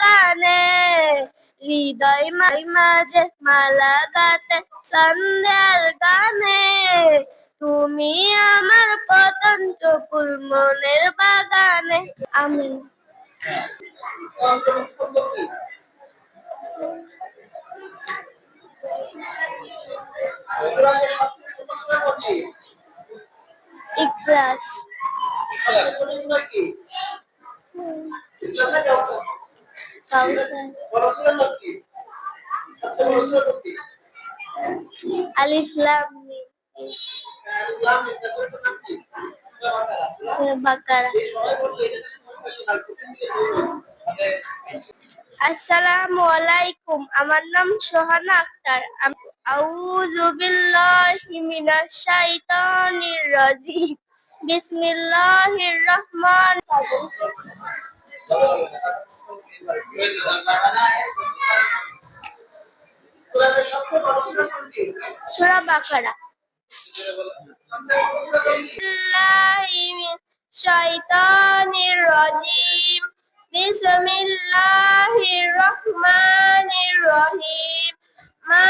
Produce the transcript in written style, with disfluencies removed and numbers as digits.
বাগানে, হৃদয় মাঝে মালা গাতে সন্ধ্যার গানে, তুমি আমার পতঞ্চ ফুল মনের বাগানে। আমিন। ইখলাস। আলিফ লাম মিম। বাকারা। আসসালামু আলাইকুম, আমার নাম সোহানা আক্তার। আউযু বিল্লাহি মিনাশ শাইতানির রাজিম। বিসমিল্লাহির রহমানির রহিম। সূরা বাকারা। বিল্লাহি মিনাশ শাইতানির রাজিম। বিসমিল্লাহির রহমানির রহিম। মা